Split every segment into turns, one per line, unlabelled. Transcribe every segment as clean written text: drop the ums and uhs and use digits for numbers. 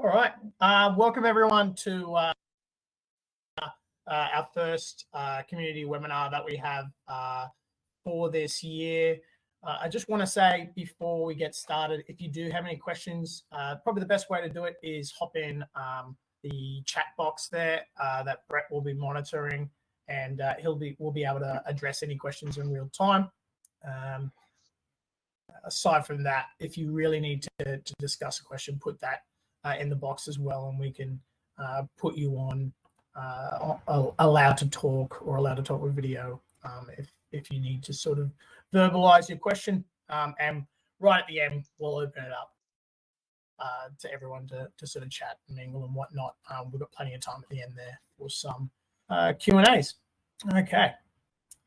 All right. Welcome everyone to our first community webinar that we have for this year. I just want to say before we get started, if you do have any questions, probably the best way to do it is hop in the chat box there that Brett will be monitoring, and we'll be able to address any questions in real time. Aside from that, if you really need to discuss a question, put that in the box as well, and we can put you on allowed to talk or allowed to talk with video if you need to sort of verbalize your question. And right at the end, we'll open it up to everyone to sort of chat and mingle and whatnot. We've got plenty of time at the end there for some Q&As. Okay,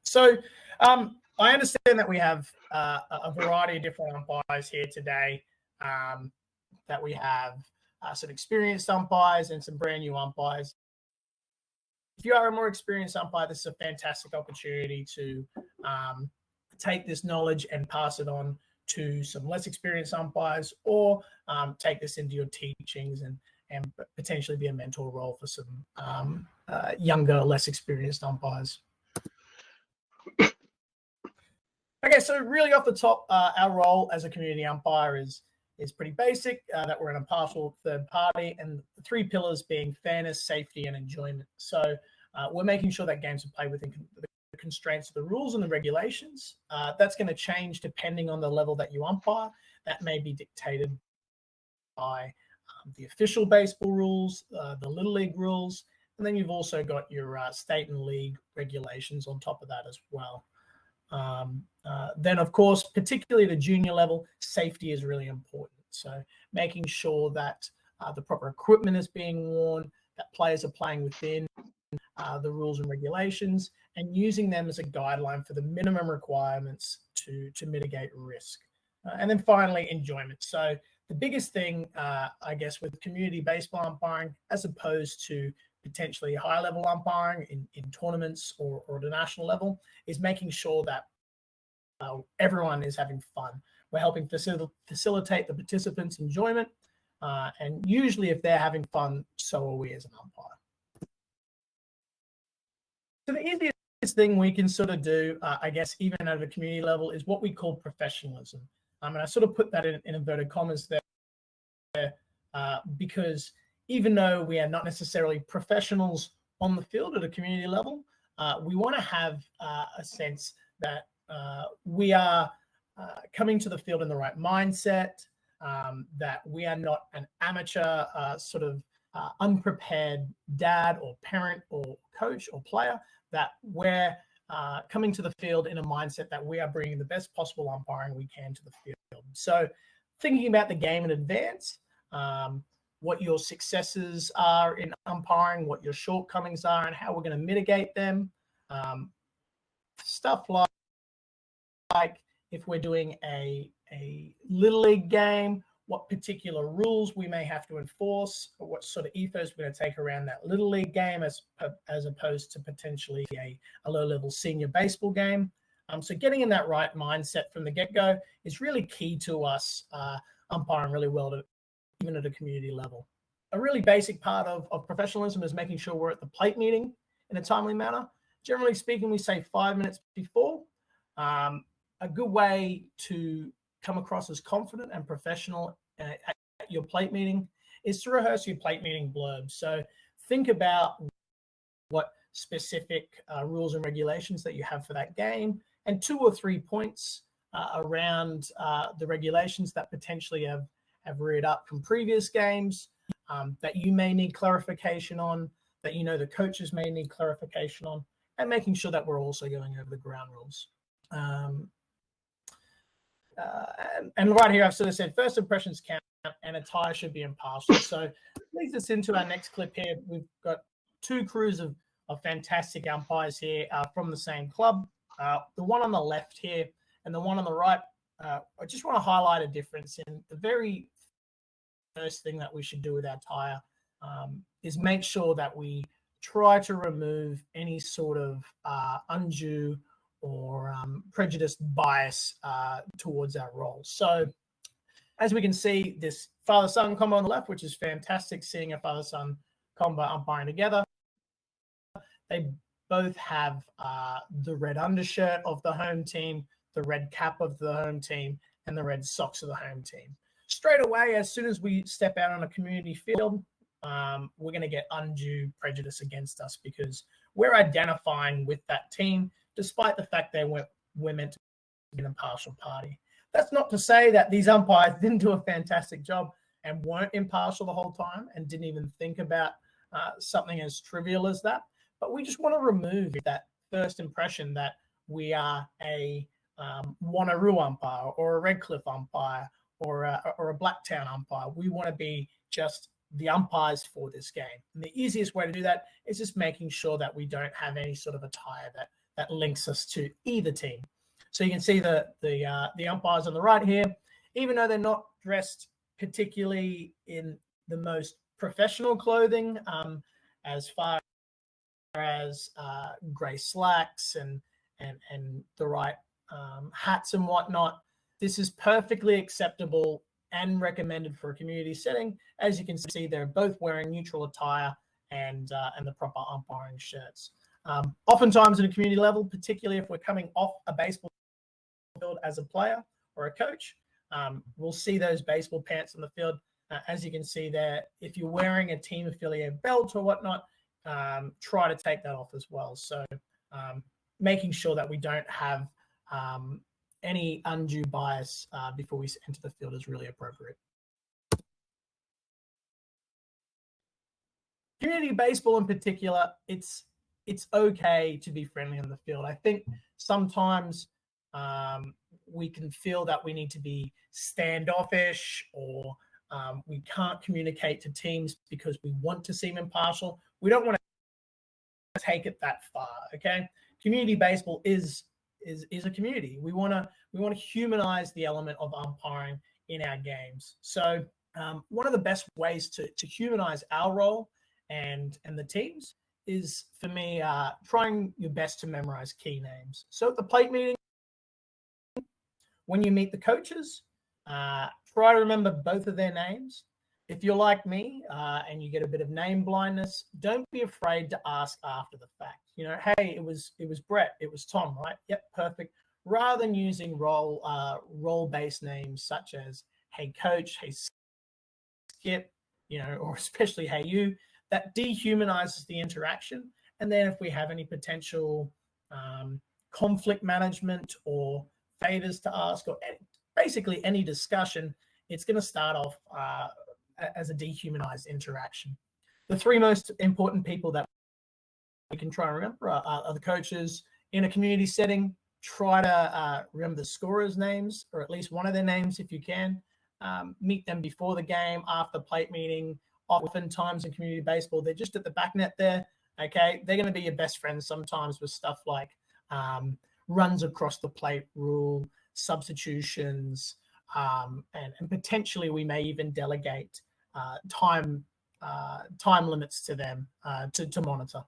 so I understand that we have a variety of different umpires here today, that we have some experienced umpires and some brand new umpires. If you are a more experienced umpire, this is a fantastic opportunity to take this knowledge and pass it on to some less experienced umpires, or take this into your teachings and potentially be a mentor role for some younger, less experienced umpires. Okay, so really off the top, our role as a community umpire is pretty basic, that we're an impartial third party, and the three pillars being fairness, safety, and enjoyment. So we're making sure that games are played within the constraints of the rules and the regulations. That's going to change depending on the level that you umpire. That may be dictated by the official baseball rules, the Little League rules, and then you've also got your state and league regulations on top of that as well. Then, of course, particularly the junior level, safety is really important. So making sure that the proper equipment is being worn, that players are playing within the rules and regulations, and using them as a guideline for the minimum requirements to mitigate risk. And then finally, enjoyment. So the biggest thing, I guess, with community baseball umpiring, as opposed to potentially high-level umpiring in tournaments or at a national level, is making sure that everyone is having fun. We're helping facilitate the participants' enjoyment, and usually if they're having fun, so are we as an umpire. So the easiest thing we can sort of do, I guess, even at a community level, is what we call professionalism. And I sort of put that in inverted commas there, because even though we are not necessarily professionals on the field at a community level, we want to have a sense that we are coming to the field in the right mindset, that we are not an amateur sort of unprepared dad or parent or coach or player, that we're coming to the field in a mindset that we are bringing the best possible umpiring we can to the field. So thinking about the game in advance, what your successes are in umpiring, what your shortcomings are, and how we're going to mitigate them. Stuff like if we're doing a Little League game, what particular rules we may have to enforce, or what sort of ethos we're going to take around that Little League game as opposed to potentially a low-level senior baseball game. So getting in that right mindset from the get-go is really key to us umpiring really well, even at a community level. A really basic part of professionalism is making sure we're at the plate meeting in a timely manner. Generally speaking, we say 5 minutes before. A good way to come across as confident and professional at your plate meeting is to rehearse your plate meeting blurb. So think about what specific rules and regulations that you have for that game, and 2 or 3 points around the regulations that potentially have reared up from previous games, that you may need clarification on, that you know the coaches may need clarification on, and making sure that we're also going over the ground rules. And right here, I've sort of said first impressions count and attire should be impartial. So leads us into our next clip here. We've got 2 crews of fantastic umpires here from the same club. The one on the left here and the one on the right, I just want to highlight a difference. In the very first thing that we should do with our attire is make sure that we try to remove any sort of undue or prejudiced bias towards our roles. So As we can see, this father-son combo on the left, which is fantastic, seeing a father-son combo umpiring together. They both have the red undershirt of the home team, the red cap of the home team, and the red socks of the home team. Straight away, as soon as we step out on a community field, we're going to get undue prejudice against us because we're identifying with that team, despite the fact we're meant to be an impartial party. That's not to say that these umpires didn't do a fantastic job and weren't impartial the whole time and didn't even think about something as trivial as that. But we just want to remove that first impression that we are a Wanneroo umpire or a Redcliffe umpire or a Blacktown umpire. We want to be just the umpires for this game. And the easiest way to do that is just making sure that we don't have any sort of attire that links us to either team. So you can see the umpires on the right here, even though they're not dressed particularly in the most professional clothing, as far as grey slacks and the right hats and whatnot. This is perfectly acceptable and recommended for a community setting. As you can see, they're both wearing neutral attire and the proper umpiring shirts. Oftentimes at a community level, particularly if we're coming off a baseball field as a player or a coach, we'll see those baseball pants on the field. As you can see there, if you're wearing a team affiliate belt or whatnot, try to take that off as well. So making sure that we don't have any undue bias before we enter the field is really appropriate. Community baseball in particular, it's okay to be friendly on the field. I think sometimes we can feel that we need to be standoffish or we can't communicate to teams because we want to seem impartial. We don't want to take it that far, okay? Community baseball is a community. We want to humanize the element of umpiring in our games. So one of the best ways to humanize our role and the teams is, for me, trying your best to memorize key names. So at the plate meeting, when you meet the coaches, try to remember both of their names. If you're like me and you get a bit of name blindness, don't be afraid to ask after the fact. You know, hey, it was Brett, it was Tom, right? Yep, perfect. Rather than using role-based names such as hey coach, hey Skip, you know, or especially hey you, that dehumanizes the interaction. And then if we have any potential conflict management or favors to ask or basically any discussion, it's going to start off as a dehumanized interaction. The three most important people that we can try and remember are the coaches. In a community setting, try to remember the scorers' names, or at least one of their names if you can. Meet them before the game, after plate meeting. Oftentimes in community baseball, they're just at the back net there. Okay, they're going to be your best friends sometimes with stuff like runs across the plate rule, substitutions, and potentially we may even delegate time limits to them to monitor.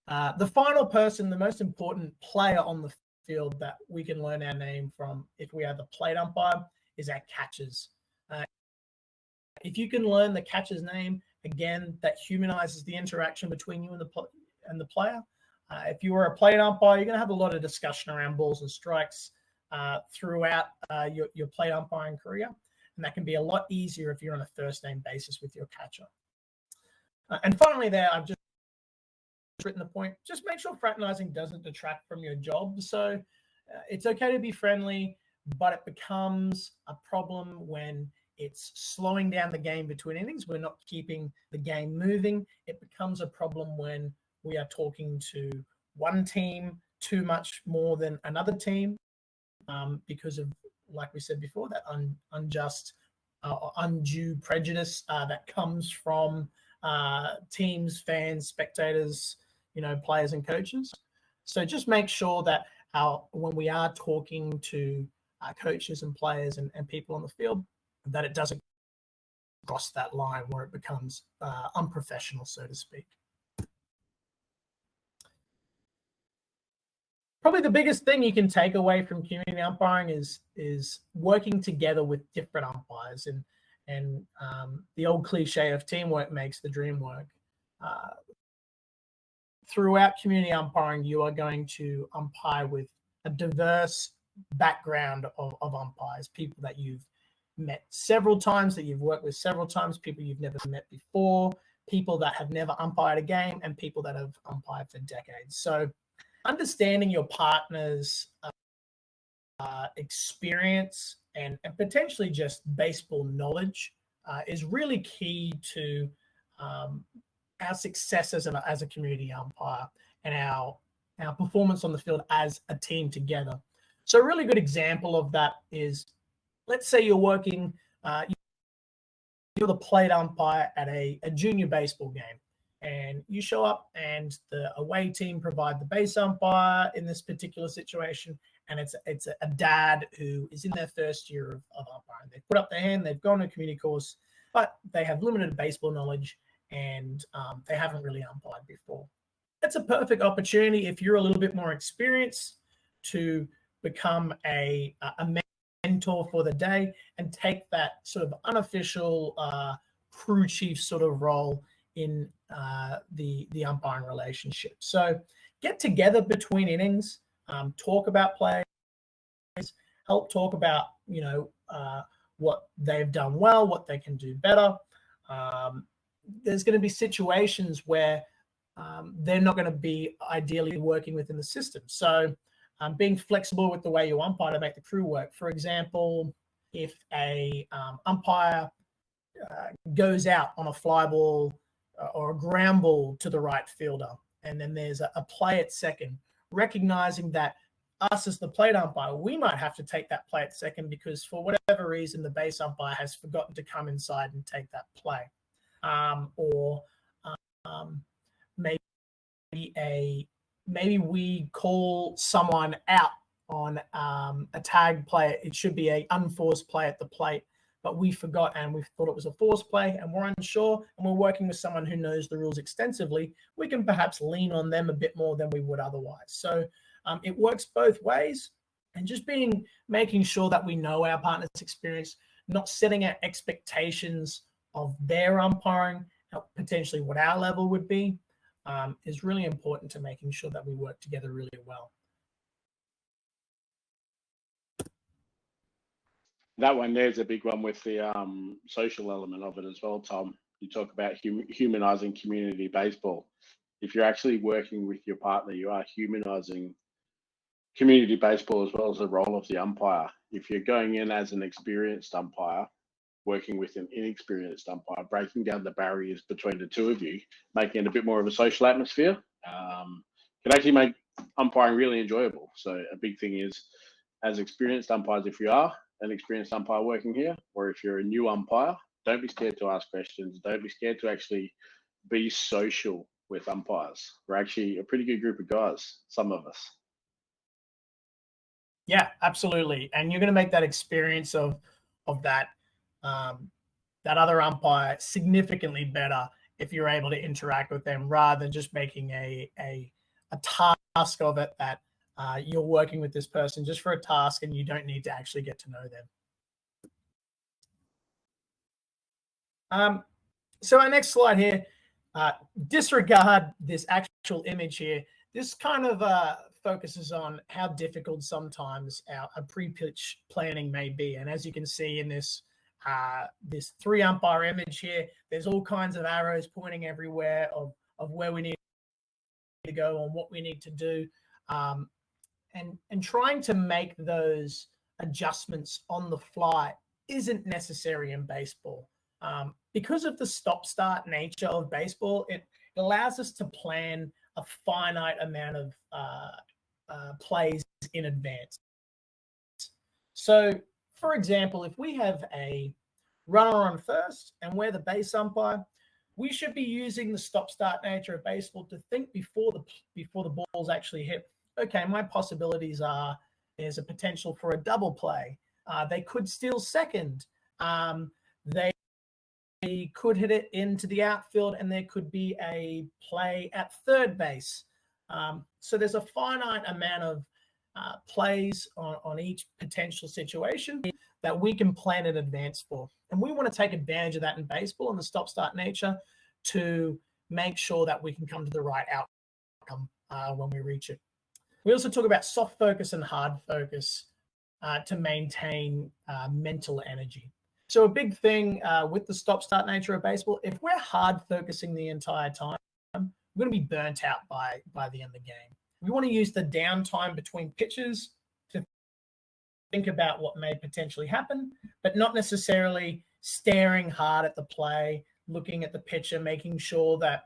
The final person, the most important player on the field that we can learn our name from if we are the plate umpire is our catchers. If you can learn the catcher's name, again, that humanizes the interaction between you and the player. If you are a plate umpire, you're going to have a lot of discussion around balls and strikes throughout your plate umpiring career. And that can be a lot easier if you're on a first name basis with your catcher. And finally there, I've just written the point, just make sure fraternizing doesn't detract from your job. So it's okay to be friendly, but it becomes a problem when it's slowing down the game between innings. We're not keeping the game moving. It becomes a problem when we are talking to one team too much more than another team because of, like we said before, that unjust, undue prejudice that comes from teams, fans, spectators, players and coaches. So just make sure that when we are talking to coaches and players and people on the field, that it doesn't cross that line where it becomes unprofessional, so to speak. probably the biggest thing you can take away from community umpiring is working together with different umpires, and the old cliche of teamwork makes the dream work. Throughout community umpiring, you are going to umpire with a diverse background of umpires, people that you've met several times, that you've worked with several times, people you've never met before, people that have never umpired a game, and people that have umpired for decades. So understanding your partner's experience and potentially just baseball knowledge is really key to our success as a community umpire and our performance on the field as a team together. So a really good example of that is, let's say you're working, you're the plate umpire at a junior baseball game, and you show up and the away team provide the base umpire in this particular situation, and it's a dad who is in their first year of umpiring. They've put up their hand, they've gone to a community course, but they have limited baseball knowledge, and they haven't really umpired before. It's a perfect opportunity, if you're a little bit more experienced, to become a mentor for the day and take that sort of unofficial crew chief sort of role in the umpiring relationship. So get together between innings, talk about plays, help talk about, what they've done well, what they can do better. There's going to be situations where they're not going to be ideally working within the system. So being flexible with the way you umpire to make the crew work. For example, if a umpire goes out on a fly ball or a ground ball to the right fielder, and then there's a play at second, recognizing that us as the plate umpire, we might have to take that play at second because for whatever reason, the base umpire has forgotten to come inside and take that play. Or maybe we call someone out on a tag play. It should be an unforced play at the plate, but we forgot and we thought it was a forced play, and we're unsure, and we're working with someone who knows the rules extensively. We can perhaps lean on them a bit more than we would otherwise. So it works both ways, and just making sure that we know our partner's experience, not setting our expectations of their umpiring, potentially what our level would be, is really important to making sure that we work together really well.
That one there's a big one with the social element of it as well, Tom. You talk about humanizing community baseball. If you're actually working with your partner, you are humanizing community baseball as well as the role of the umpire. If you're going in as an experienced umpire, working with an inexperienced umpire, breaking down the barriers between the two of you, making it a bit more of a social atmosphere, can actually make umpiring really enjoyable. So a big thing is, as experienced umpires, if you are an experienced umpire working here, or if you're a new umpire, don't be scared to ask questions. Don't be scared to actually be social with umpires. We're actually a pretty good group of guys, some of us.
Yeah, absolutely. And you're going to make that experience of that that other umpire significantly better if you're able to interact with them, rather than just making a task of it that you're working with this person just for a task and you don't need to actually get to know them. So our next slide here, disregard this actual image here. This kind of focuses on how difficult sometimes a pre-pitch planning may be. And as you can see in this 3-umpire image here, there's all kinds of arrows pointing everywhere of where we need to go and what we need to do. And trying to make those adjustments on the fly isn't necessary in baseball. Because of the stop-start nature of baseball, it allows us to plan a finite amount of plays in advance. So, for example, if we have a runner on first and we're the base umpire, we should be using the stop-start nature of baseball to think before the balls actually hit. Okay, my possibilities are there's a potential for a double play. They could steal second. They could hit it into the outfield, and there could be a play at third base. So there's a finite amount of plays on each potential situation that we can plan in advance for. And we want to take advantage of that in baseball and the stop-start nature to make sure that we can come to the right outcome when we reach it. We also talk about soft focus and hard focus to maintain mental energy. So a big thing with the stop-start nature of baseball, if we're hard focusing the entire time, we're going to be burnt out by the end of the game. We want to use the downtime between pitches to think about what may potentially happen, but not necessarily staring hard at the play, looking at the pitcher, making sure that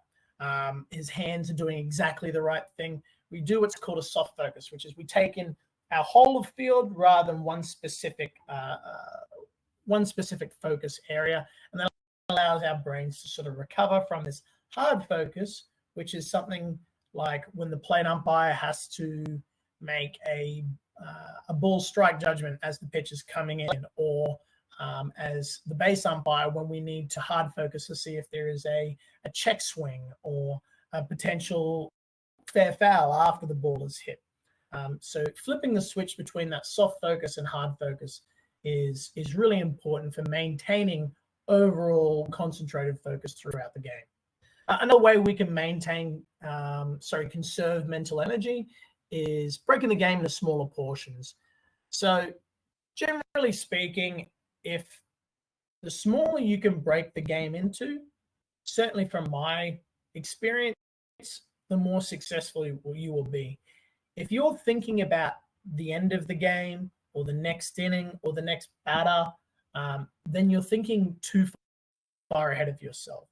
his hands are doing exactly the right thing. We do what's called a soft focus, which is we take in our whole of field rather than one specific focus area, and that allows our brains to sort of recover from this hard focus, which is something like when the plate umpire has to make a ball strike judgment as the pitch is coming in, or as the base umpire when we need to hard focus to see if there is a check swing or a potential fair foul after the ball is hit. So flipping the switch between that soft focus and hard focus is really important for maintaining overall concentrated focus throughout the game. Another way we can conserve mental energy is breaking the game into smaller portions. So generally speaking, if the smaller you can break the game into, certainly from my experience, the more successful you will be. If you're thinking about the end of the game or the next inning or the next batter, then you're thinking too far ahead of yourself.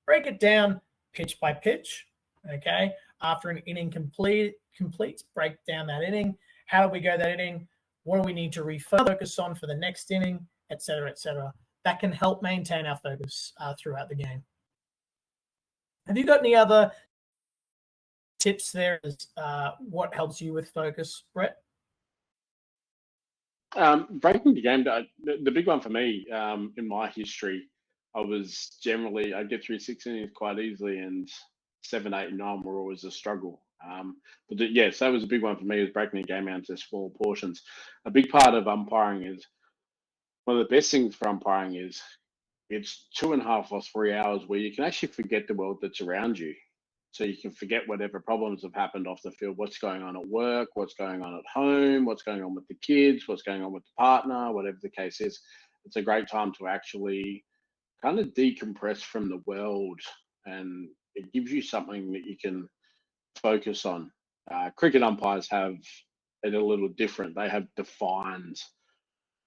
Break it down pitch by pitch. Okay, after an inning completes, break down that inning. How do we go that inning? What do we need to refocus on for the next inning, et cetera, et cetera. That can help maintain our focus throughout the game. Have you got any other tips there as what helps you with focus, Brett?
Breaking the game, the big one for me in my history, I'd get through 6 innings quite easily, and 7, 8, and 9 were always a struggle. Yes, that was a big one for me, is breaking the game out into small portions. A big part of umpiring is, one of the best things for umpiring is it's 2.5 or 3 hours where you can actually forget the world that's around you. So you can forget whatever problems have happened off the field, what's going on at work, what's going on at home, what's going on with the kids, what's going on with the partner, whatever the case is. It's a great time to actually kind of decompress from the world, and it gives you something that you can focus on. Cricket umpires have it a little different. They have defined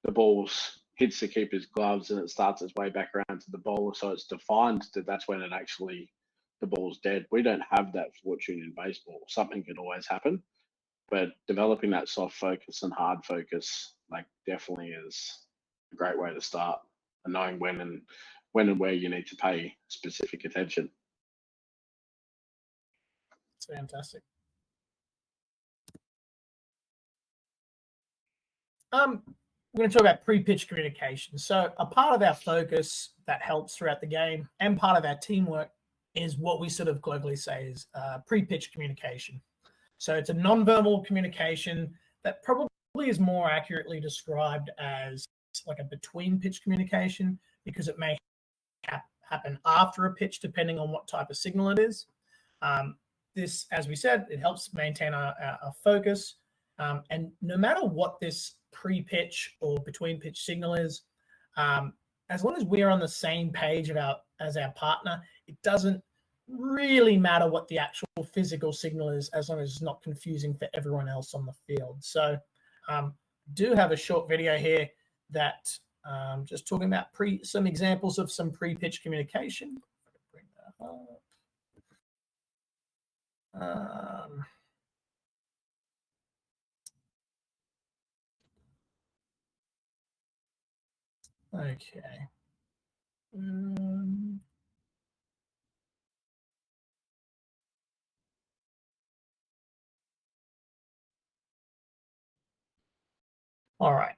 the balls hits the keeper's gloves and it starts its way back around to the bowler, so it's defined that's when the ball's dead. We don't have that fortune in baseball. Something can always happen, but developing that soft focus and hard focus definitely is a great way to start, and knowing when and where you need to pay specific attention.
It's fantastic. We're going to talk about pre-pitch communication. So a part of our focus that helps throughout the game and part of our teamwork is what we sort of globally say is pre-pitch communication. So it's a non-verbal communication that probably is more accurately described as like a between-pitch communication, because it may happen after a pitch depending on what type of signal it is. This, as we said, it helps maintain our focus. And no matter what this pre-pitch or between-pitch signal is, as long as we're on the same page as our partner, it doesn't really matter what the actual physical signal is, as long as it's not confusing for everyone else on the field. So do have a short video here that just talking about some examples of some pre-pitch communication. Bring that up. Okay. All right.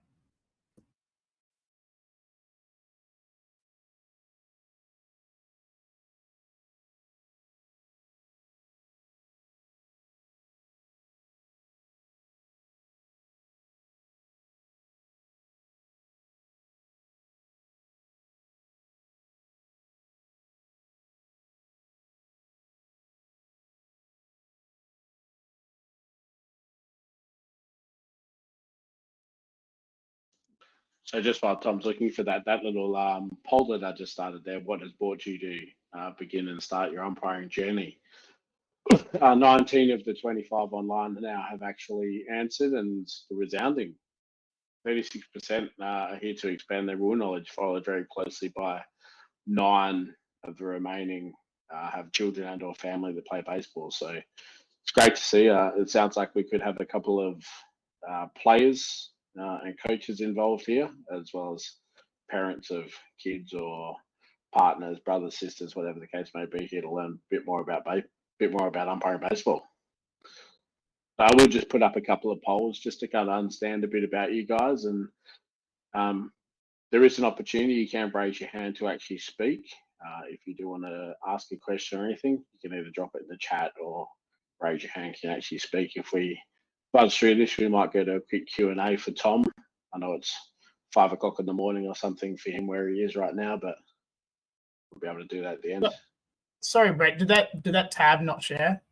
So just while Tom's looking for that little poll that I just started there, what has brought you to begin and start your umpiring journey? 19 of the 25 online now have actually answered, and the resounding 36% are here to expand their rule knowledge, followed very closely by 9 of the remaining have children and or family that play baseball. So it's great to see. It sounds like we could have a couple of players and coaches involved here, as well as parents of kids or partners, brothers, sisters, whatever the case may be, here to learn a bit more about umpiring baseball. I will just put up a couple of polls just to kind of understand a bit about you guys, and there is an opportunity. You can raise your hand to actually speak. If you do want to ask a question or anything, you can either drop it in the chat or raise your hand and actually speak. If we buzz through this, we might go to a quick Q&A for Tom. I know it's 5 o'clock in the morning or something for him where he is right now, but we'll be able to do that at the end.
Sorry, Brett, did that tab not share?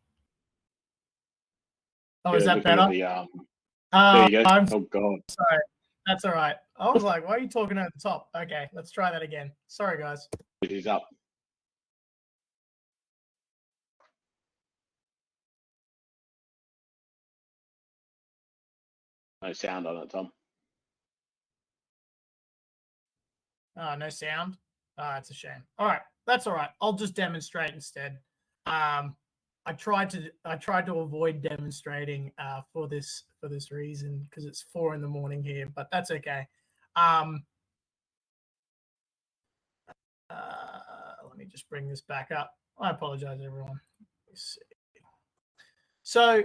Oh, is that better?
There you go. Oh God.
Sorry. That's all right. I was like, why are you talking at the top? Okay, let's try that again. Sorry, guys.
It is up. No sound on it, Tom.
No sound. It's a shame. All right, that's all right. I'll just demonstrate instead. I tried to avoid demonstrating for this reason because it's 4 in the morning here, but that's okay. Let me just bring this back up. I apologize, everyone. Let's see. So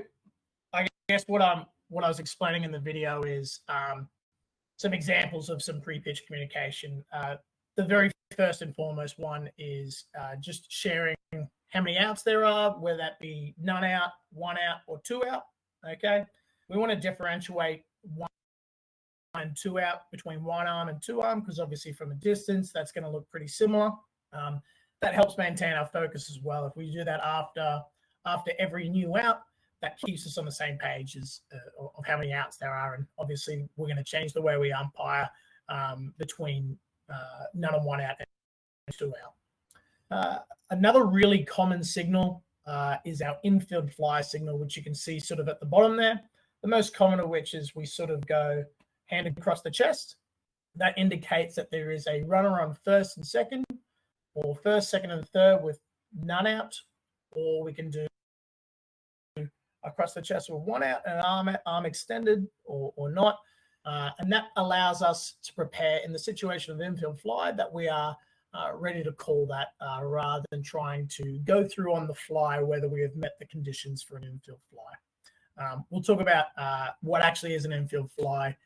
I guess what I was explaining in the video is some examples of some pre-pitch communication. The very first and foremost one is just sharing how many outs there are, whether that be none out, 1 out, or 2 out. Okay, we want to differentiate 1 and 2 out between 1 arm and 2 arm because obviously from a distance that's going to look pretty similar. That helps maintain our focus as well. If we do that after every new out, that keeps us on the same page as of how many outs there are. And obviously we're going to change the way we umpire between none and 1 out and 2 out. Another really common signal is our infield fly signal, which you can see sort of at the bottom there. The most common of which is we sort of go hand across the chest. That indicates that there is a runner on first and second, or first, second, and third with none out, or we can do across the chest with 1 out and an arm extended or not. And that allows us to prepare in the situation of infield fly that we are ready to call that rather than trying to go through on the fly whether we have met the conditions for an infield fly. We'll talk about what actually is an infield fly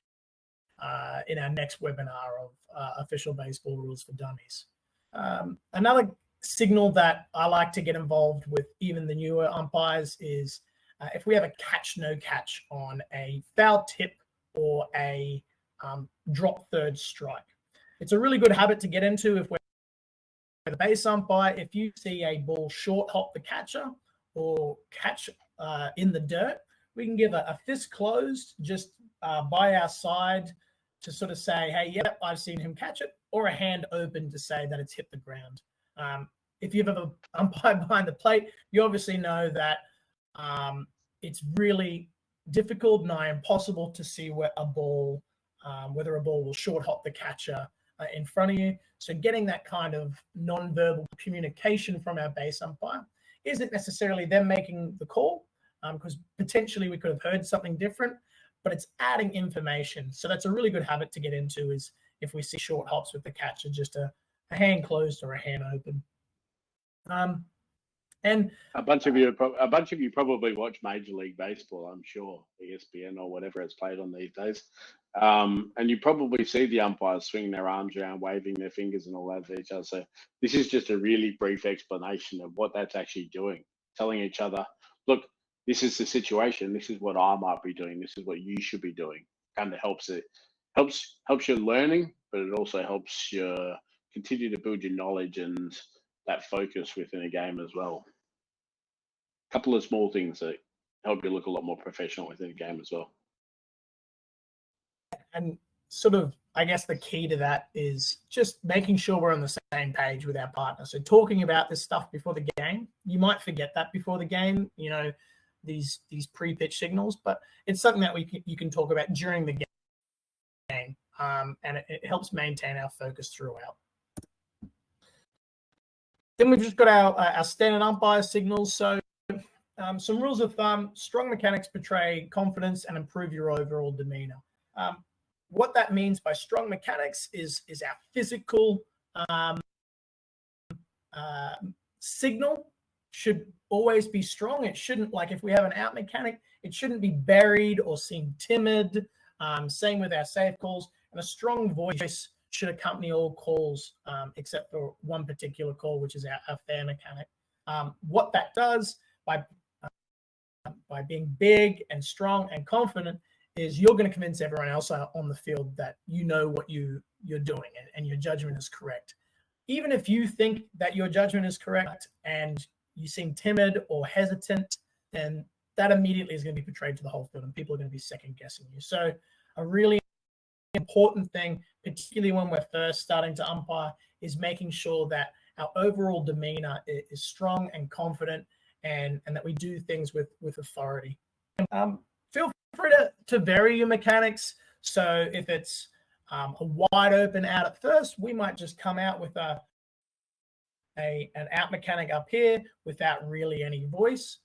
in our next webinar of official baseball rules for dummies. Another signal that I like to get involved with even the newer umpires is if we have a catch, no catch on a foul tip or a drop third strike. It's a really good habit to get into if we're the base umpire. If you see a ball short hop the catcher or catch in the dirt, we can give a fist closed just by our side to sort of say, hey, yep, I've seen him catch it, or a hand open to say that it's hit the ground. If you've ever umpired behind the plate, you obviously know that it's really difficult, nigh impossible to see where a ball, whether a ball will short hop the catcher in front of you. So getting that kind of non-verbal communication from our base umpire isn't necessarily them making the call, because potentially we could have heard something different, but it's adding information. So that's a really good habit to get into, is if we see short hops with the catcher, just a hand closed or a hand open. And
a bunch of you probably watch Major League Baseball, I'm sure, ESPN or whatever it's played on these days. And you probably see the umpires swinging their arms around, waving their fingers and all that to each other. So this is just a really brief explanation of what that's actually doing, telling each other, look, this is the situation. This is what I might be doing. This is what you should be doing. Kind of helps your learning, but it also helps you continue to build your knowledge and that focus within a game as well. A couple of small things that help you look a lot more professional within a game as well.
And sort of, I guess the key to that is just making sure we're on the same page with our partner. So talking about this stuff before the game, you might forget that before the game, you know, these pre-pitch signals, but it's something that you can talk about during the game, and it helps maintain our focus throughout. Then we've just got our standard umpire signals. So some rules of thumb: strong mechanics portray confidence and improve your overall demeanor. What that means by strong mechanics is our physical signal should always be strong. It shouldn't, like if we have an out mechanic, it shouldn't be buried or seem timid. Same with our safe calls. And a strong voice should accompany all calls except for one particular call, which is our fair mechanic. What that does by being big and strong and confident is you're going to convince everyone else on the field that you know what you're doing and your judgment is correct. Even if you think that your judgment is correct and you seem timid or hesitant, then that immediately is going to be portrayed to the whole field and people are going to be second guessing you. So a really important thing, particularly when we're first starting to umpire, is making sure that our overall demeanor is strong and confident and that we do things with authority. Feel free to vary your mechanics. So if it's a wide open out at first, we might just come out with an out mechanic up here without really any voice.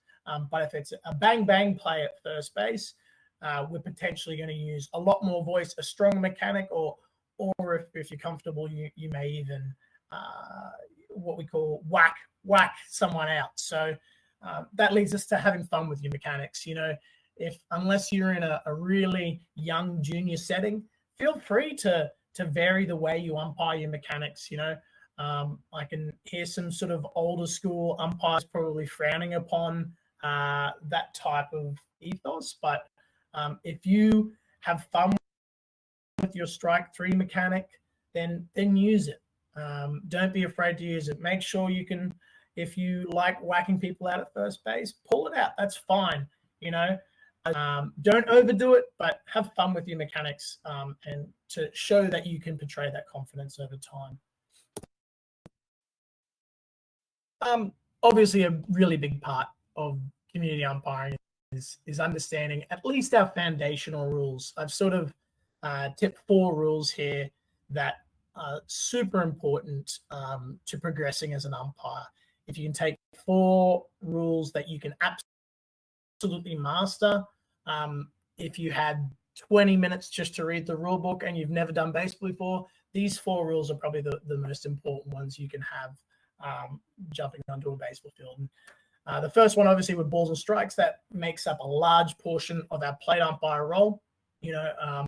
But if it's a bang bang play at first base, we're potentially going to use a lot more voice, a strong mechanic, or if you're comfortable, you may even what we call whack someone out. So that leads us to having fun with your mechanics. You know, unless you're in a really young junior setting, feel free to vary the way you umpire your mechanics. You know, I can hear some sort of older school umpires probably frowning upon that type of ethos, but if you have fun with your strike three mechanic, then use it. Don't be afraid to use it. Make sure you can, if you like whacking people out at first base, pull it out. That's fine. You know, don't overdo it, but have fun with your mechanics and to show that you can portray that confidence over time. Obviously, a really big part of community umpiring is understanding at least our foundational rules. I've sort of tipped 4 rules here that are super important to progressing as an umpire. If you can take 4 rules that you can absolutely master, if you had 20 minutes just to read the rule book and you've never done baseball before, these 4 rules are probably the most important ones you can have jumping onto a baseball field. The first one, obviously, with balls and strikes, that makes up a large portion of our plate umpire role. You know,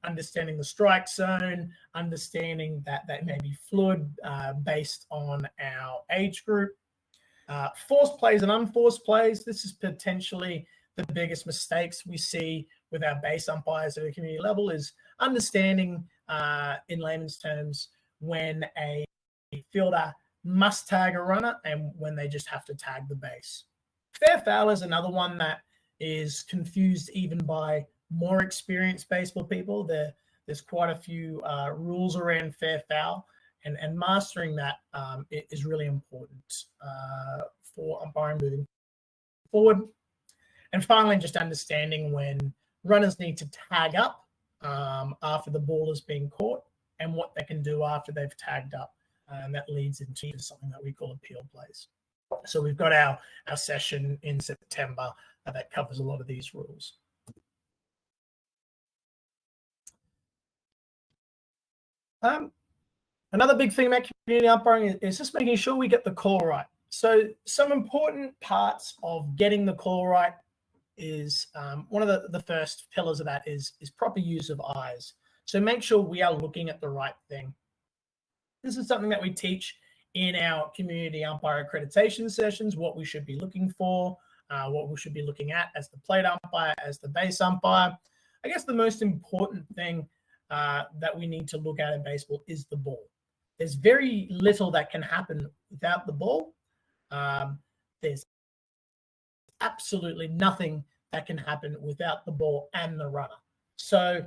understanding the strike zone, understanding that may be fluid based on our age group. Forced plays and unforced plays, this is potentially the biggest mistakes we see with our base umpires at a community level, is understanding, in layman's terms, when a fielder must tag a runner and when they just have to tag the base. Fair foul is another one that is confused even by more experienced baseball people. There's quite a few rules around fair foul, and mastering that is really important for umpiring moving forward. And finally, just understanding when runners need to tag up after the ball is being caught and what they can do after they've tagged up. And that leads into something that we call appeal plays. So we've got our session in September that covers a lot of these rules. Another big thing about community umpiring is just making sure we get the call right. So some important parts of getting the call right is one of the first pillars of that is proper use of eyes. So make sure we are looking at the right thing. This is something that we teach in our community umpire accreditation sessions, what we should be looking for, what we should be looking at as the plate umpire, as the base umpire. I guess the most important thing that we need to look at in baseball is the ball. There's very little that can happen without the ball. There's absolutely nothing that can happen without the ball and the runner. So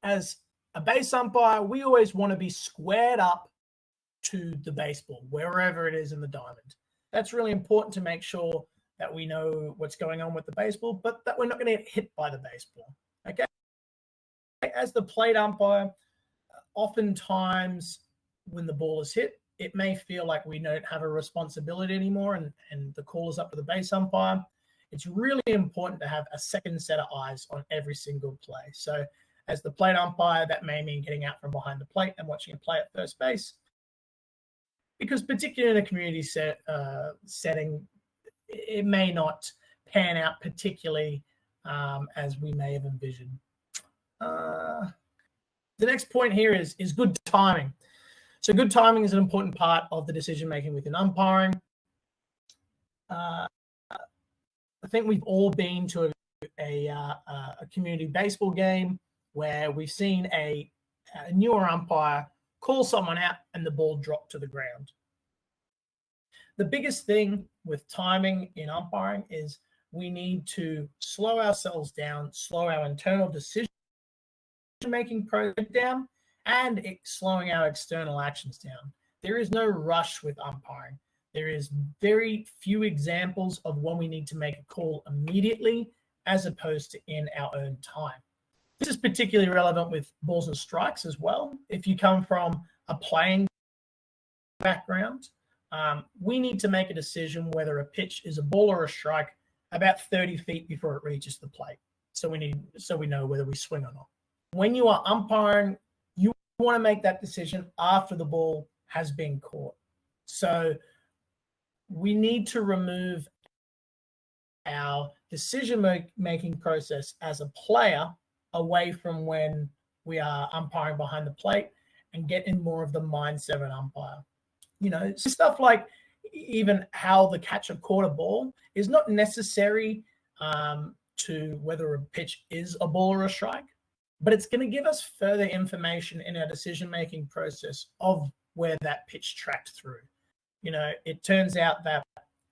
as a base umpire, we always want to be squared up to the baseball, wherever it is in the diamond. That's really important to make sure that we know what's going on with the baseball, but that we're not going to get hit by the baseball. Okay. As the plate umpire, oftentimes when the ball is hit, it may feel like we don't have a responsibility anymore, and the call is up to the base umpire. It's really important to have a second set of eyes on every single play. So as the plate umpire, that may mean getting out from behind the plate and watching a play at first base, because particularly in a community setting, it may not pan out particularly as we may have envisioned. The next point here is good timing. So good timing is an important part of the decision-making within umpiring. I think we've all been to a community baseball game where we've seen a newer umpire call someone out and the ball dropped to the ground. The biggest thing with timing in umpiring is we need to slow ourselves down, slow our internal decision-making process down, and slowing our external actions down. There is no rush with umpiring. There is very few examples of when we need to make a call immediately as opposed to in our own time. This is particularly relevant with balls and strikes as well. If you come from a playing background, we need to make a decision whether a pitch is a ball or a strike about 30 feet before it reaches the plate. So we know whether we swing or not. When you are umpiring, you want to make that decision after the ball has been caught. So we need to remove our decision-making process as a player away from when we are umpiring behind the plate and get in more of the mindset of an umpire. You know, stuff like even how the catcher caught a ball is not necessary to whether a pitch is a ball or a strike, but it's going to give us further information in our decision-making process of where that pitch tracked through. You know, it turns out that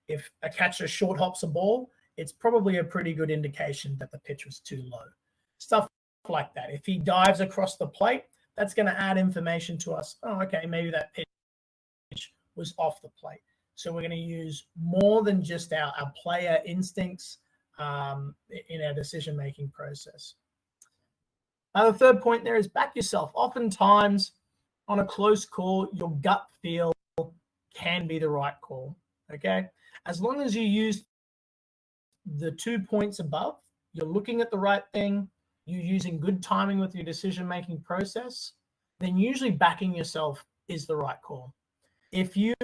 if a catcher short hops a ball, it's probably a pretty good indication that the pitch was too low. Stuff like that. If he dives across the plate, that's going to add information to us. Oh, okay, maybe that pitch was off the plate. So we're going to use more than just our player instincts in our decision-making process. The third point there is back yourself. Oftentimes on a close call, your gut feel can be the right call, okay? As long as you use the 2 points above, you're looking at the right thing, you're using good timing with your decision-making process, then usually backing yourself is the right call. If you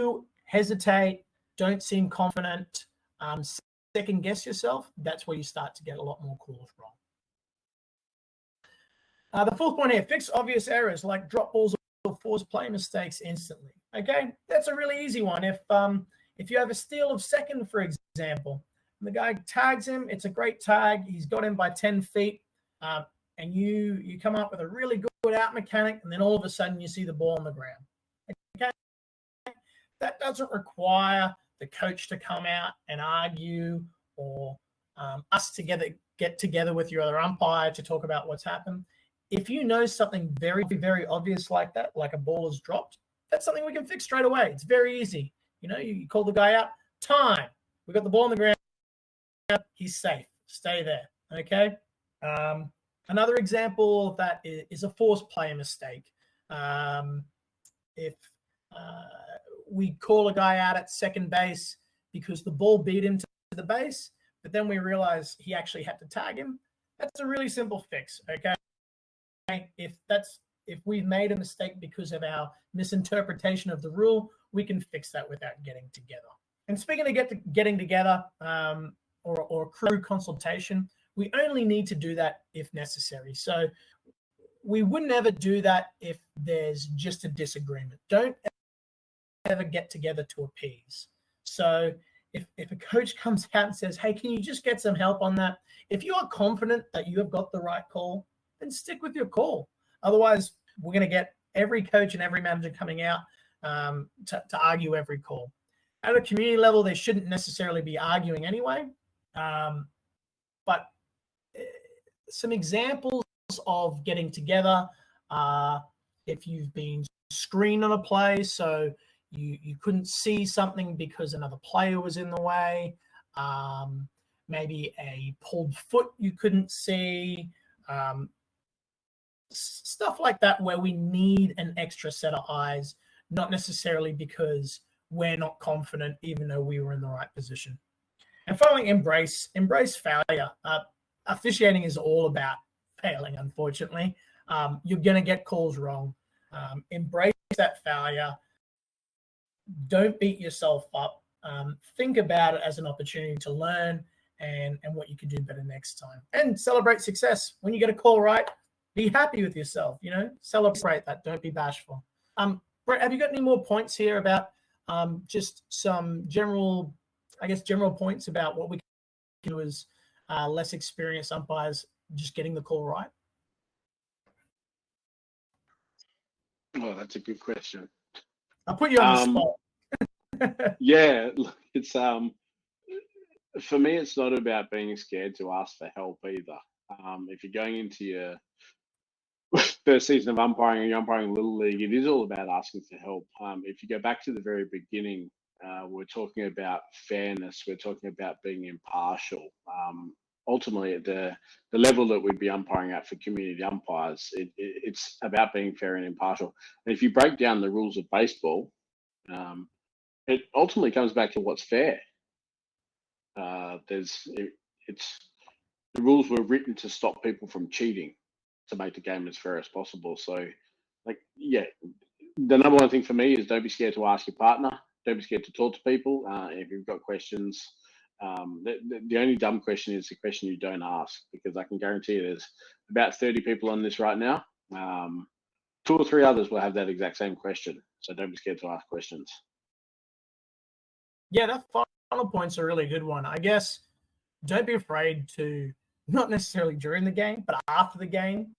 hesitate, don't seem confident, second guess yourself, that's where you start to get a lot more calls wrong. The fourth point here, fix obvious errors like drop balls or force play mistakes instantly. Okay, that's a really easy one. If you have a steal of second, for example, and the guy tags him, it's a great tag. He's got him by 10 feet, and you come up with a really good out mechanic, and then all of a sudden you see the ball on the ground. Okay, that doesn't require the coach to come out and argue, or us to get together with your other umpire to talk about what's happened. If you know something very, very obvious like that, like a ball is dropped, that's something we can fix straight away. It's very easy. You know, you call the guy out, time. We got the ball on the ground. He's safe. Stay there. Okay. Another example of that is a force play mistake. If we call a guy out at second base because the ball beat him to the base, but then we realize he actually had to tag him, that's a really simple fix. Okay. If we've made a mistake because of our misinterpretation of the rule, we can fix that without getting together. And speaking of getting together or crew consultation, we only need to do that if necessary. So we wouldn't ever do that if there's just a disagreement. Don't ever get together to appease. So if a coach comes out and says, hey, can you just get some help on that? If you are confident that you have got the right call, then stick with your call. Otherwise, we're going to get every coach and every manager coming out to argue every call. At a community level, they shouldn't necessarily be arguing anyway. But some examples of getting together if you've been screened on a play, so you couldn't see something because another player was in the way, maybe a pulled foot you couldn't see, stuff like that where we need an extra set of eyes, not necessarily because we're not confident even though we were in the right position. And finally, embrace failure. Officiating is all about failing, unfortunately. You're going to get calls wrong. Embrace that failure. Don't beat yourself up. Think about it as an opportunity to learn and what you can do better next time. And celebrate success. When you get a call right, be happy with yourself. Celebrate that. Don't be bashful. Brett, have you got any more points here about just some general points about what we can do as less experienced umpires just getting the call right?
Oh, that's a good question.
I'll put you on the spot.
Yeah, it's for me, it's not about being scared to ask for help either. If you're going into your first season of umpiring and you're umpiring Little League, it is all about asking for help. If you go back to the very beginning, we're talking about fairness. We're talking about being impartial. Ultimately, at the level that we'd be umpiring at for community umpires, it's about being fair and impartial. And if you break down the rules of baseball, it ultimately comes back to what's fair. The rules were written to stop people from cheating, to make the game as fair as possible. So, the number one thing for me is don't be scared to ask your partner. Don't be scared to talk to people. If you've got questions, the only dumb question is the question you don't ask, because I can guarantee you there's about 30 people on this right now. 2 or 3 others will have that exact same question. So don't be scared to ask questions.
Yeah, that final point's a really good one. I guess don't be afraid to, not necessarily during the game, but after the game,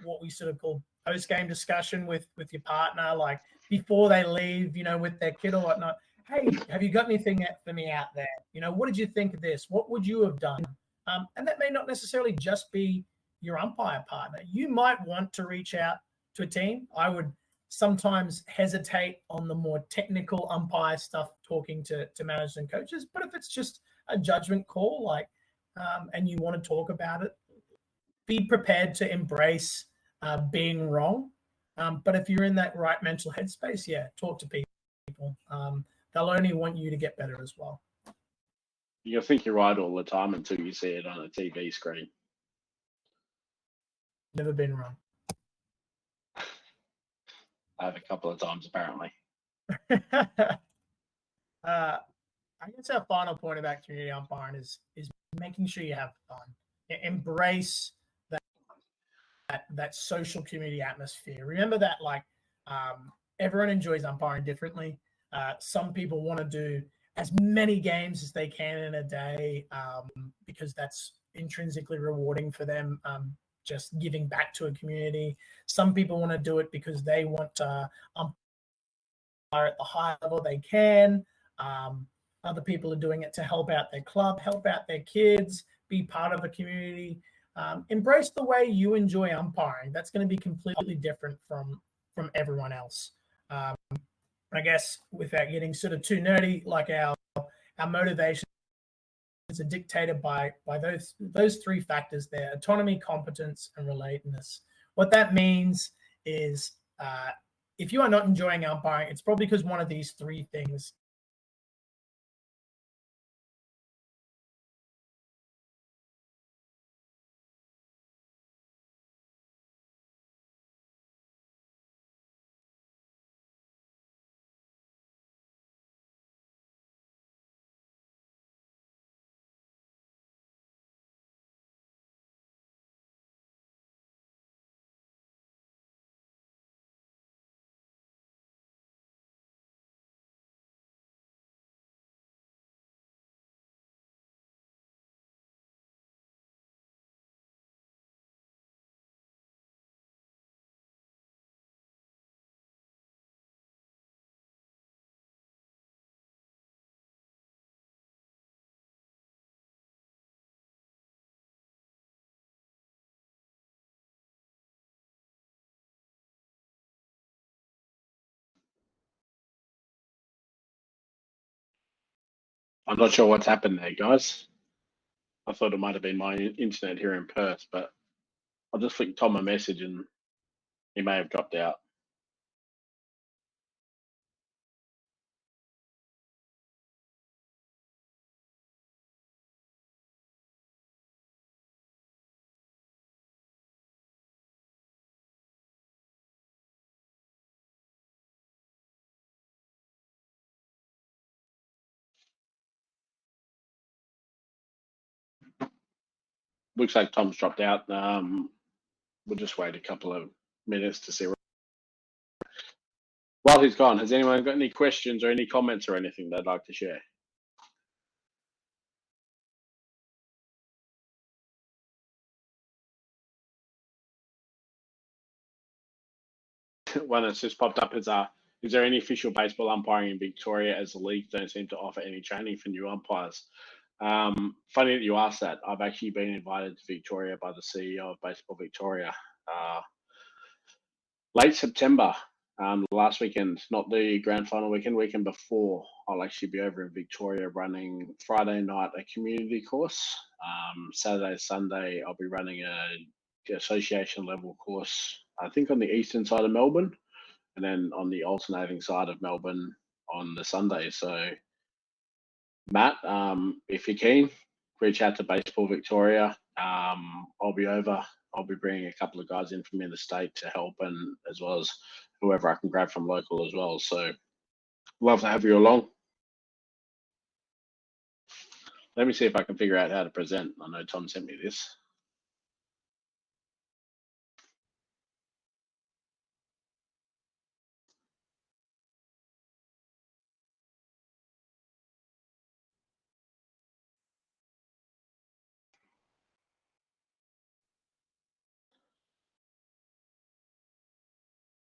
what we sort of call post-game discussion with your partner, like before they leave, with their kid or whatnot. Hey, have you got anything for me out there? What did you think of this? What would you have done? And that may not necessarily just be your umpire partner. You might want to reach out to a team. I would sometimes hesitate on the more technical umpire stuff, talking to managers and coaches. But if it's just a judgment call, and you want to talk about it, be prepared to embrace being wrong. But if you're in that right mental headspace, talk to people. They'll only want you to get better as well.
You'll think you're right all the time until you see it on a TV screen.
Never been wrong.
I have a couple of times, apparently.
I guess our final point about community umpiring is making sure you have fun. Embrace that social community atmosphere. Remember that everyone enjoys umpiring differently. Some people want to do as many games as they can in a day because that's intrinsically rewarding for them, just giving back to a community. Some people want to do it because they want to umpire at the high level they can. Other people are doing it to help out their club, help out their kids, be part of a community. Embrace the way you enjoy umpiring. That's going to be completely different from everyone else. I guess without getting sort of too nerdy, like our motivations are dictated by those 3 factors there: autonomy, competence, and relatedness. What that means is if you are not enjoying umpiring, it's probably because one of these 3 things
I'm not sure what's happened there, guys. I thought it might have been my internet here in Perth, but I'll just flick Tom a message and he may have dropped out. Looks like Tom's dropped out. We'll just wait a couple of minutes to see. While he's gone, has anyone got any questions or any comments or anything they'd like to share? One that's just popped up is there any official baseball umpiring in Victoria, as the leagues don't seem to offer any training for new umpires? Funny that you asked that. I've actually been invited to Victoria by the CEO of Baseball Victoria late September, last weekend, not the grand final weekend before. I'll actually be over in Victoria running Friday night a community course. Saturday, Sunday, I'll be running a association level course, I think on the eastern side of Melbourne, and then on the alternating side of Melbourne on the Sunday. So Matt, if you're keen, reach out to Baseball Victoria. I'll be over. I'll be bringing a couple of guys in from in the state to help, and as well as whoever I can grab from local as well. So love to have you along. Let me see if I can figure out how to present. I know Tom sent me this.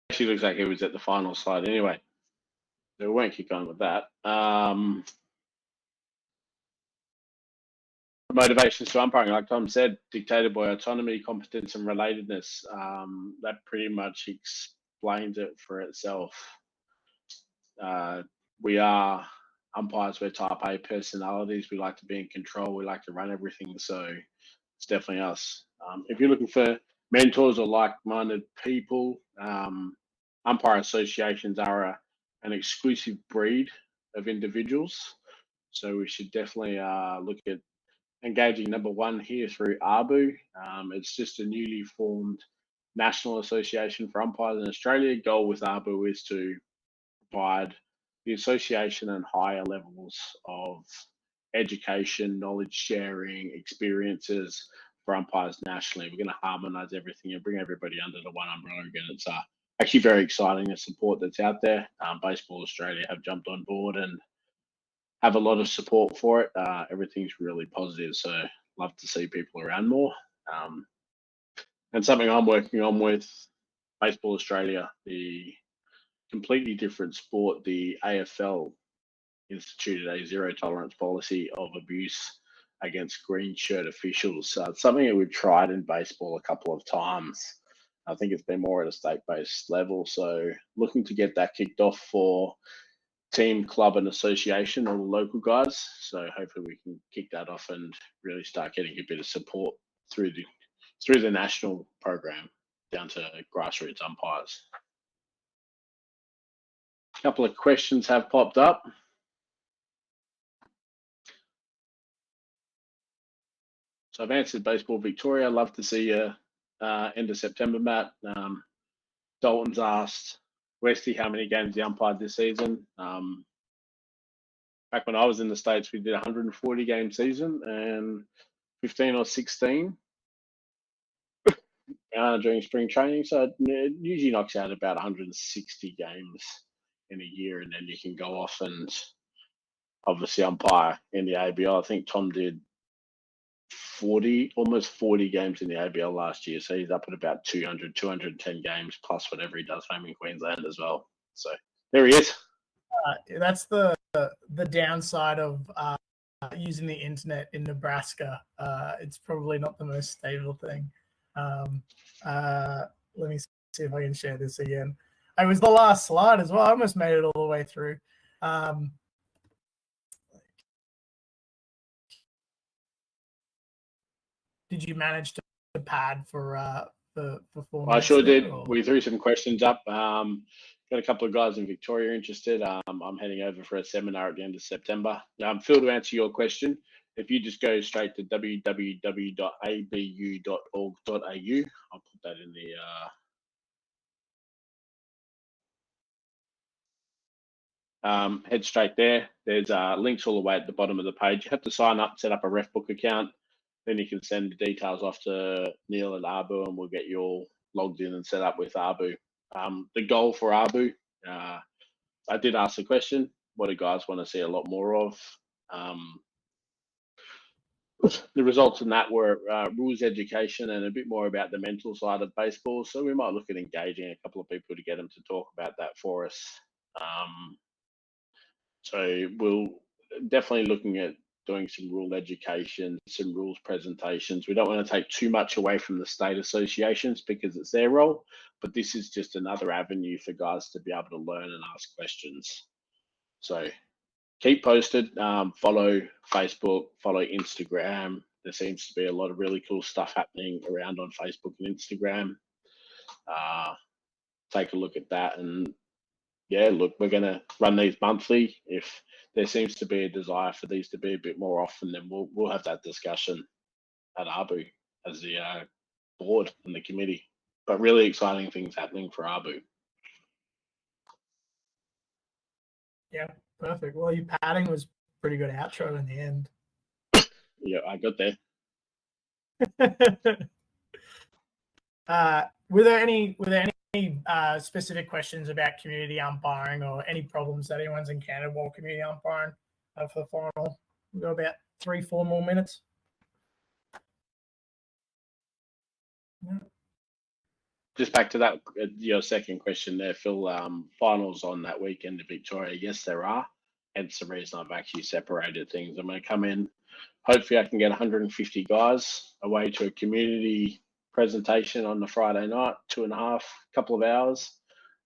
Actually looks like it was at the final slide anyway. So we won't keep going with that. Motivations to umpiring, like Tom said, dictated by autonomy, competence, and relatedness. That pretty much explains it for itself. We are umpires, we're type A personalities. We like to be in control. We like to run everything. So it's definitely us. If you're looking for mentors or like-minded people, umpire associations are an exclusive breed of individuals. So we should definitely look at engaging number one here through ARBU. It's just a newly formed national association for umpires in Australia. Goal with ARBU is to provide the association and higher levels of education, knowledge sharing, experiences for umpires nationally. We're going to harmonise everything and bring everybody under the one umbrella again. It's actually very exciting, the support that's out there. Baseball Australia have jumped on board and have a lot of support for it. Everything's really positive, so love to see people around more. And something I'm working on with Baseball Australia, the completely different sport, the AFL instituted a zero tolerance policy of abuse against green shirt officials. It's something that we've tried in baseball a couple of times. I think it's been more at a state-based level. So looking to get that kicked off for team, club, and association, all the local guys. So hopefully we can kick that off and really start getting a bit of support through the national program down to grassroots umpires. A couple of questions have popped up. So I've answered Baseball Victoria. I'd love to see you end of September, Matt. Dalton's asked Westy how many games he umpired this season. Back when I was in the States, we did 140 game season and 15 or 16 during spring training. So it usually knocks out about 160 games in a year, and then you can go off and obviously umpire in the ABL. I think Tom did almost 40 games in the ABL last year. So he's up at about 210 games plus whatever he does home in Queensland as well. So there he is.
That's the downside of using the internet in Nebraska. It's probably not the most stable thing. Let me see if I can share this again. It was the last slide as well. I almost made it all the way through. did you manage to pad for 4
I
minutes
sure
there,
did.
or?
We threw some questions up. Got a couple of guys in Victoria interested. I'm heading over for a seminar at the end of September. Phil, to answer your question, if you just go straight to www.abu.org.au, I'll put that in the head straight there. There's links all the way at the bottom of the page. You have to sign up, set up a RefBook account. Then you can send the details off to Neil at Abu, and we'll get you all logged in and set up with Abu. The goal for Abu, I did ask the question, what do guys want to see a lot more of? The results in that were rules education and a bit more about the mental side of baseball. So we might look at engaging a couple of people to get them to talk about that for us. So we'll definitely looking at doing some rule education, some rules presentations. We don't want to take too much away from the state associations because it's their role, but this is just another avenue for guys to be able to learn and ask questions. So keep posted, follow Facebook, follow Instagram. There seems to be a lot of really cool stuff happening around on Facebook and Instagram. Take a look at that, and yeah, look, we're going to run these monthly. If there seems to be a desire for these to be a bit more often, then we'll have that discussion at Abu as the board and the committee. But really exciting things happening for Abu.
Yeah, perfect. Well, your padding was pretty good outro in the end.
Yeah, I got there.
Were there any specific questions about community umpiring or any problems that anyone's encountered while community umpiring for the final? We've got about 3-4 more minutes. Yeah.
Just back to that, your second question there, Phil. Finals on that weekend in Victoria. Yes, there are. Hence the reason I've actually separated things. I'm going to come in. Hopefully, I can get 150 guys away to a community presentation on the Friday night, 2.5, couple of hours.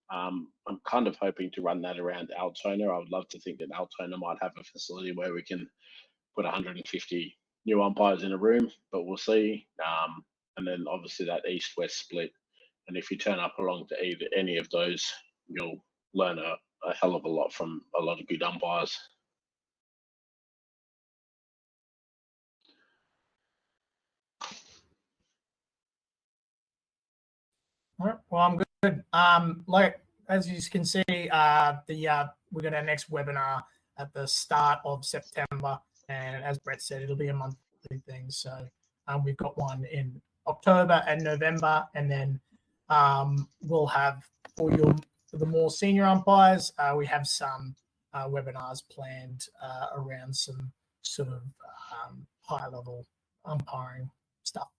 I'm kind of hoping to run that around Altona. I would love to think that Altona might have a facility where we can put 150 new umpires in a room, but we'll see. And then obviously that east-west split. And if you turn up along to any of those, you'll learn a hell of a lot from a lot of good umpires.
All right. Well, I'm good. Like as you can see, we're going to next webinar at the start of September, and as Brett said, it'll be a monthly thing. So we've got one in October and November, and then we'll have for the more senior umpires, we have some webinars planned around some sort of high level umpiring stuff.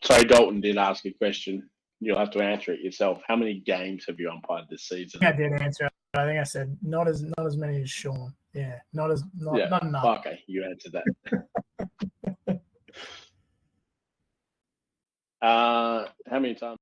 Sorry, Dalton did ask a question. You'll have to answer it yourself. How many games have you umpired this season?
I did answer it. I think I said not as many as Sean. Yeah, not enough.
Okay, you answered that. How many times?